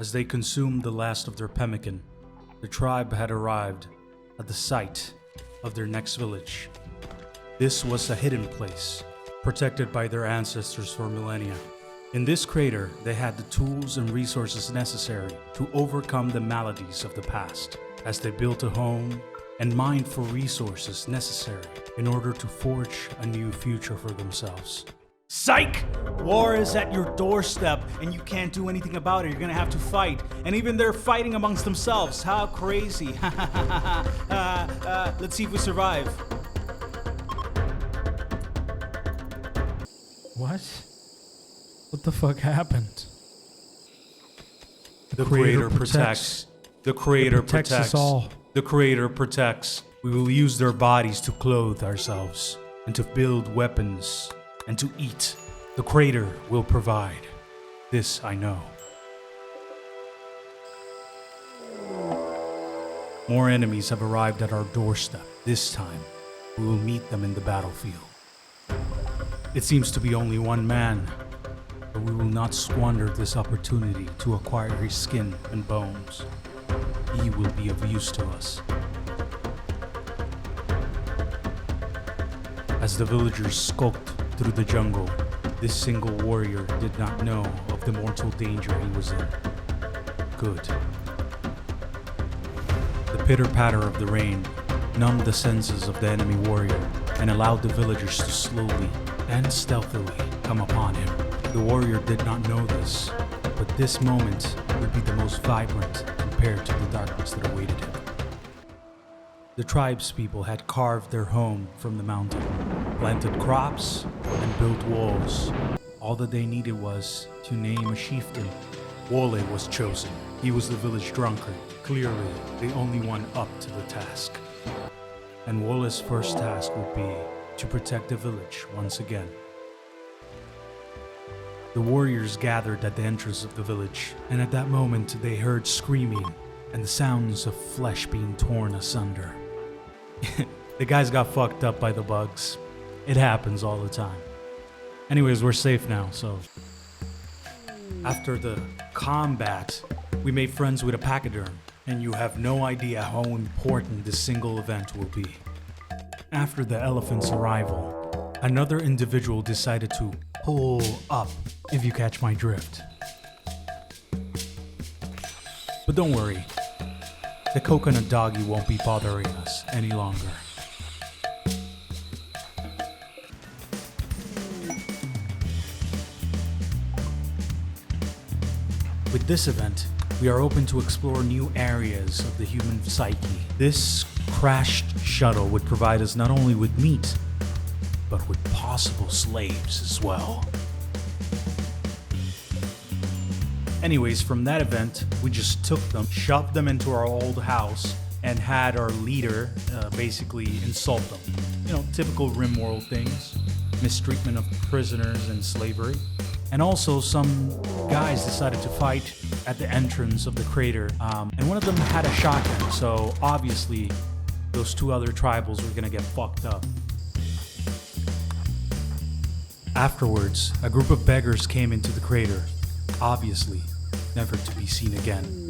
As they consumed the last of their pemmican, the tribe had arrived at the site of their next village. This was a hidden place, protected by their ancestors for millennia. In this crater, they had the tools and resources necessary to overcome the maladies of the past, as they built a home and mined for resources necessary in order to forge a new future for themselves. Psych! War is at your doorstep and you can't do anything about it. You're gonna have to fight. And even they're fighting amongst themselves. How crazy. Let's see if we survive. What? What the fuck happened? The Creator protects. The Creator protects us all. The Creator protects. We will use their bodies to clothe ourselves and to build weapons and to eat. The Creator will provide. This I know. More enemies have arrived at our doorstep. This time, we will meet them in the battlefield. It seems to be only one man, but we will not squander this opportunity to acquire his skin and bones. He will be of use to us. As the villagers skulked through the jungle, this single warrior did not know of the mortal danger he was in. Good. The pitter-patter of the rain numbed the senses of the enemy warrior and allowed the villagers to slowly and stealthily come upon him. The warrior did not know this, but this moment would be the most vibrant compared to the darkness that awaited him. The tribespeople had carved their home from the mountain, planted crops, and built walls. All that they needed was to name a chieftain. Wole was chosen. He was the village drunkard, clearly the only one up to the task. And Wole's first task would be to protect the village once again. The warriors gathered at the entrance of the village, and at that moment they heard screaming and the sounds of flesh being torn asunder. The guys got fucked up by the bugs. It happens all the time. Anyways, we're safe now, so. After the combat, we made friends with a pachyderm, and you have no idea how important this single event will be. After the elephant's arrival, another individual decided to pull up, if you catch my drift. But don't worry, the coconut doggy won't be bothering us any longer. With this event, we are open to explore new areas of the human psyche. This crashed shuttle would provide us not only with meat, but with possible slaves as well. Anyways, from that event, we just took them, shoved them into our old house, and had our leader basically insult them. You know, typical Rimworld things. Mistreatment of prisoners and slavery. And also some guys decided to fight at the entrance of the crater. And one of them had a shotgun, so obviously those two other tribals were gonna get fucked up. Afterwards, a group of beggars came into the crater, obviously never to be seen again.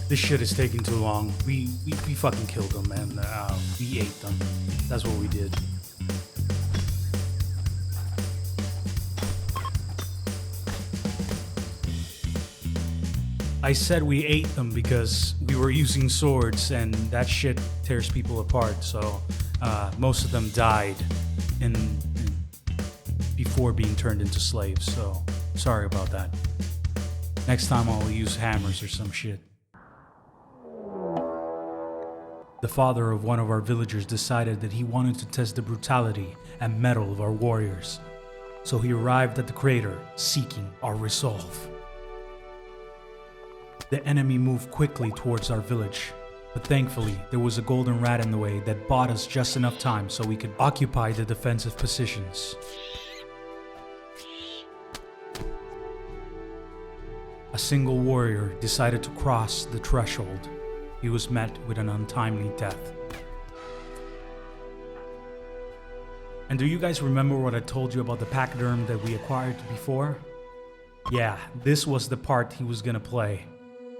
This shit is taking too long. We fucking killed them and we ate them. That's what we did. I said we ate them because we were using swords and that shit tears people apart, so most of them died before being turned into slaves, so sorry about that. Next time I'll use hammers or some shit. The father of one of our villagers decided that he wanted to test the brutality and mettle of our warriors, so he arrived at the crater seeking our resolve. The enemy moved quickly towards our village, but thankfully there was a golden rat in the way that bought us just enough time so we could occupy the defensive positions. A single warrior decided to cross the threshold. He was met with an untimely death. And do you guys remember what I told you about the pachyderm that we acquired before? Yeah, this was the part he was gonna play.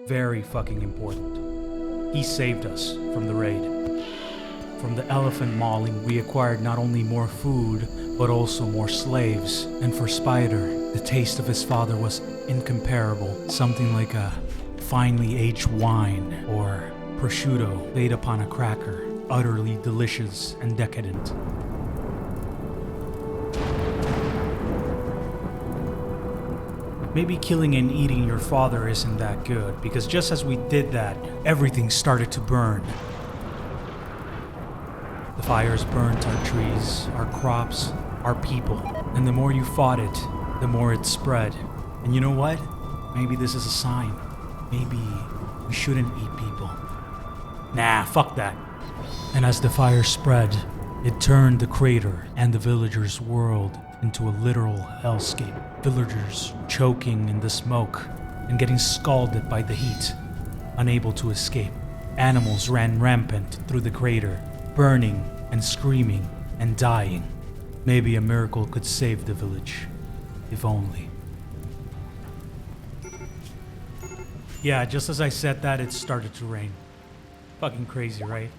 Very fucking important. He saved us from the raid. From the elephant mauling, we acquired not only more food, but also more slaves. And for Spider, the taste of his father was incomparable. Something like a finely aged wine or prosciutto laid upon a cracker. Utterly delicious and decadent. Maybe killing and eating your father isn't that good, because just as we did that, everything started to burn. The fires burnt our trees, our crops, our people. And the more you fought it, the more it spread. And you know what? Maybe this is a sign. Maybe we shouldn't eat people. Nah, fuck that. And as the fire spread, it turned the crater and the villagers' world into a literal hellscape. Villagers choking in the smoke and getting scalded by the heat, unable to escape. Animals ran rampant through the crater, burning and screaming and dying. Maybe a miracle could save the village, if only. Yeah, just as I said that, it started to rain. Fucking crazy, right?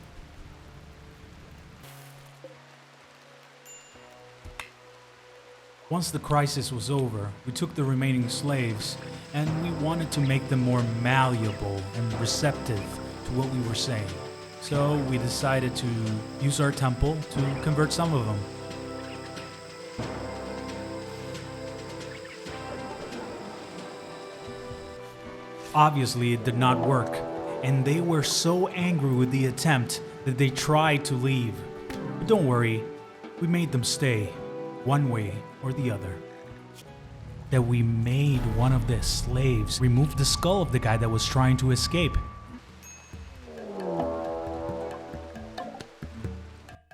Once the crisis was over, we took the remaining slaves and we wanted to make them more malleable and receptive to what we were saying. So we decided to use our temple to convert some of them. Obviously, it did not work, and they were so angry with the attempt that they tried to leave. But don't worry, we made them stay, one way or the other. That we made one of the slaves remove the skull of the guy that was trying to escape.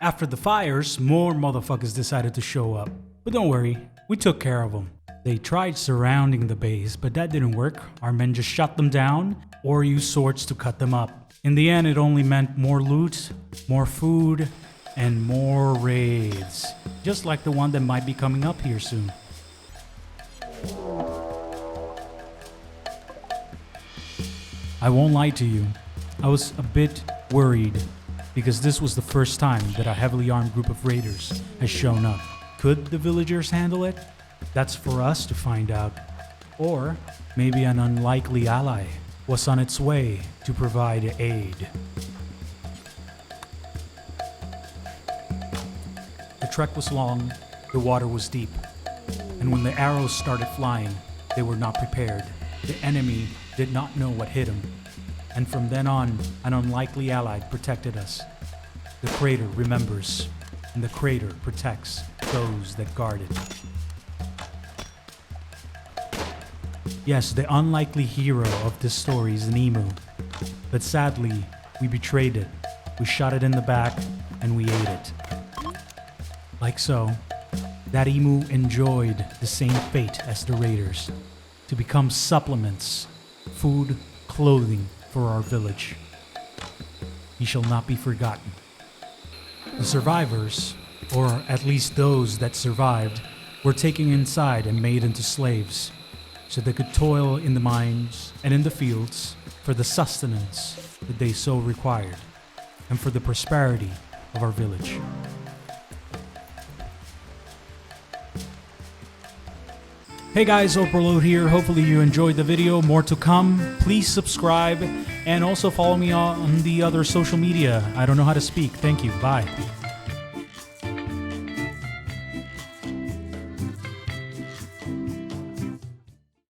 After the fires, more motherfuckers decided to show up. But don't worry, we took care of them. They tried surrounding the base, but that didn't work. Our men just shut them down or used swords to cut them up. In the end, it only meant more loot, more food, and more raids. Just like the one that might be coming up here soon. I won't lie to you, I was a bit worried because this was the first time that a heavily armed group of raiders has shown up. Could the villagers handle it? That's for us to find out. Or maybe an unlikely ally was on its way to provide aid. The trek was long, the water was deep, and when the arrows started flying, they were not prepared. The enemy did not know what hit him, and from then on, an unlikely ally protected us. The crater remembers, and the crater protects those that guard it. Yes, the unlikely hero of this story is an emu, but sadly, we betrayed it. We shot it in the back, and we ate it. Like so, that emu enjoyed the same fate as the raiders, to become supplements, food, clothing for our village. He shall not be forgotten. The survivors, or at least those that survived, were taken inside and made into slaves, so they could toil in the mines and in the fields for the sustenance that they so required, and for the prosperity of our village. Hey guys, Orpo here. Hopefully you enjoyed the video. More to come. Please subscribe and also follow me on the other social media. I don't know how to speak. Thank you. Bye.